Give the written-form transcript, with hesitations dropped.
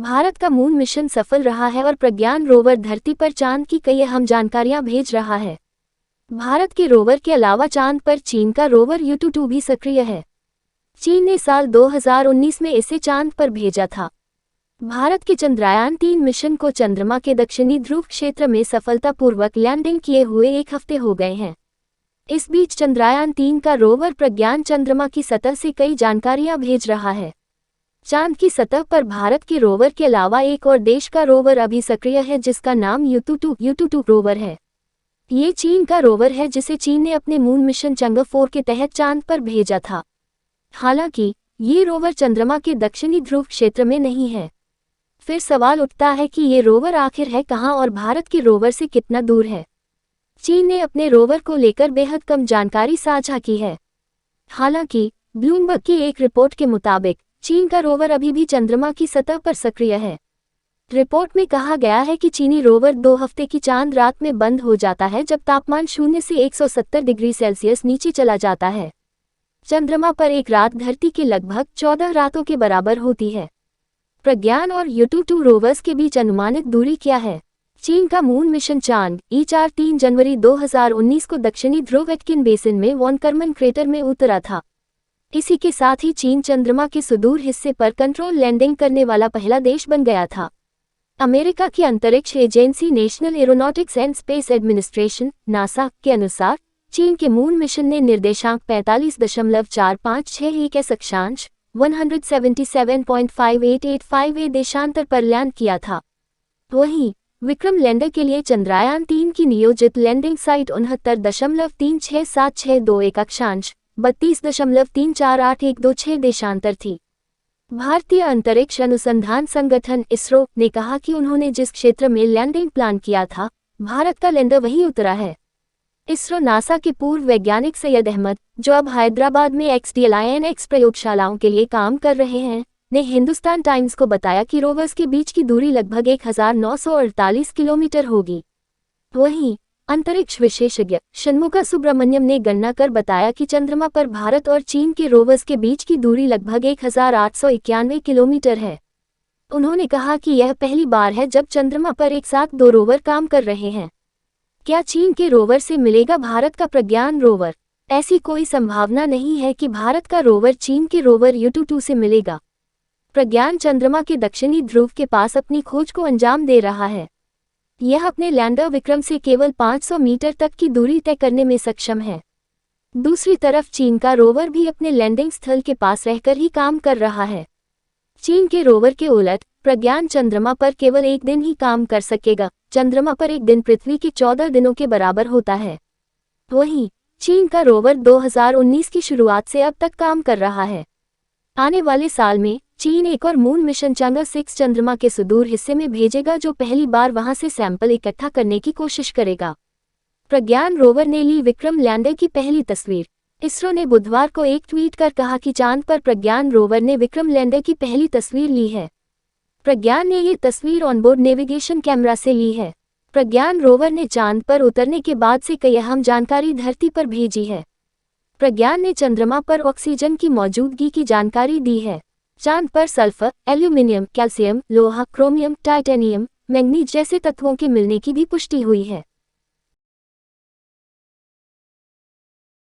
भारत का moon mission सफल रहा है और प्रज्ञान रोवर धरती पर चांद की कई अहम जानकारियां भेज रहा है। भारत के रोवर के अलावा चांद पर चीन का रोवर Yutu-2 भी सक्रिय है। चीन ने साल 2019 में इसे चांद पर भेजा था। भारत के चंद्रयान-3 मिशन को चंद्रमा के दक्षिणी ध्रुव क्षेत्र में सफलतापूर्वक लैंडिंग किए हुए 1 हफ्ते हो गए हैं। इस बीच चंद्रयान-3 का रोवर प्रज्ञान चंद्रमा की सतह से कई जानकारियां भेज रहा है। चांद की सतह पर भारत के रोवर के अलावा एक और देश का रोवर अभी सक्रिय है जिसका नाम Yutu-2 रोवर है। ये चीन का रोवर है जिसे चीन ने अपने मून मिशन चंगफू 4 के तहत चांद पर भेजा था। हालांकि ये रोवर चंद्रमा के दक्षिणी ध्रुव क्षेत्र में नहीं है। फिर सवाल उठता है कि ये रोवर आखिर है कहाँ और भारत के रोवर से कितना दूर है। चीन ने अपने रोवर को लेकर बेहद कम जानकारी साझा की है। हालांकि ब्लूमबर्ग की एक रिपोर्ट के मुताबिक चीन का रोवर अभी भी चंद्रमा की सतह पर सक्रिय है। रिपोर्ट में कहा गया है कि चीनी रोवर 2 हफ्ते की चांद रात में बंद हो जाता है जब तापमान 0 से 170 डिग्री सेल्सियस नीचे चला जाता है। चंद्रमा पर एक रात धरती के लगभग 14 रातों के बराबर होती है। प्रज्ञान और Yutu-2 रोवर्स के बीच अनुमानित दूरी क्या है? चीन का मून मिशन चांद E4 3 जनवरी 2019 को दक्षिणी ध्रुव एटकिन बेसिन में वॉन करमन क्रेटर में उतरा था। इसी के साथ ही चीन चंद्रमा के सुदूर हिस्से पर कंट्रोल लैंडिंग करने वाला पहला देश बन गया था। अमेरिका की अंतरिक्ष agency national aeronautics and space administration NASA के अनुसार चीन के मून मिशन ने निर्देशांक 45.4561 एस अक्षांश 177.5885 देशांतर पर लैंड किया था। वहीं विक्रम लैंडर के लिए चंद्रयान-3 की नियोजित लैंडिंग साइट 69.367621 अक्षांश 32.348126 देशांतर थी। भारतीय अंतरिक्ष अनुसंधान संगठन इसरो ने कहा कि उन्होंने जिस क्षेत्र में लैंडिंग प्लान किया था, भारत का लैंडर वहीं उतरा है। इसरो नासा के पूर्व वैज्ञानिक सैयद अहमद, जो अब हैदराबाद में XDLINX प्रयोगशालाओं के लिए काम कर रहे हैं, ने हिंदुस्तान टाइम्स को बताया कि रोवर्स के बीच की दूरी लगभग 1948 किलोमीटर होगी। वहीं अंतरिक्ष विशेषज्ञ षणमुगा सुब्रमण्यम ने गणना कर बताया कि चंद्रमा पर भारत और चीन के रोवर्स के बीच की दूरी लगभग 1891 किलोमीटर है। उन्होंने कहा कि यह पहली बार है जब चंद्रमा पर एक साथ 2 रोवर काम कर रहे हैं। क्या चीन के रोवर से मिलेगा भारत का प्रज्ञान रोवर? ऐसी कोई संभावना नहीं है कि भारत का रोवर चीन के रोवर Yutu-2 से मिलेगा। प्रज्ञान चंद्रमा के दक्षिणी ध्रुव के पास अपनी खोज को अंजाम दे रहा है। यह अपने लैंडर विक्रम से केवल 500 मीटर तक की दूरी तय करने में सक्षम है। दूसरी तरफ चीन का रोवर भी अपने लैंडिंग स्थल के पास रहकर ही काम कर रहा है। चीन के रोवर के उलट प्रज्ञान चंद्रमा पर केवल 1 दिन ही काम कर सकेगा। चंद्रमा पर एक दिन पृथ्वी के 14 दिनों के बराबर होता है। वहीं चीन का रोवर 2019 की शुरुआत से अब तक काम कर रहा है। आने वाले साल में चीन एक और मून मिशन चंगफू 6 चंद्रमा के सुदूर हिस्से में भेजेगा जो पहली बार वहां से सैंपल इकट्ठा करने की कोशिश करेगा। प्रज्ञान रोवर ने ली विक्रम लैंडर की पहली तस्वीर। इसरो ने बुधवार को एक ट्वीट कर कहा कि चांद पर प्रज्ञान रोवर ने विक्रम लैंडर की पहली तस्वीर ली है। प्रज्ञान ने ये तस्वीर ऑनबोर्ड नेविगेशन कैमरा से ली है। प्रज्ञान रोवर ने चांद पर उतरने के बाद से कई अहम जानकारी धरती पर भेजी है। प्रज्ञान ने चंद्रमा पर ऑक्सीजन की मौजूदगी की जानकारी दी है। चांद पर सल्फर, एल्यूमिनियम, कैल्शियम, लोहा, क्रोमियम, टाइटेनियम, मैंगनीज जैसे तत्वों के मिलने की भी पुष्टि हुई है।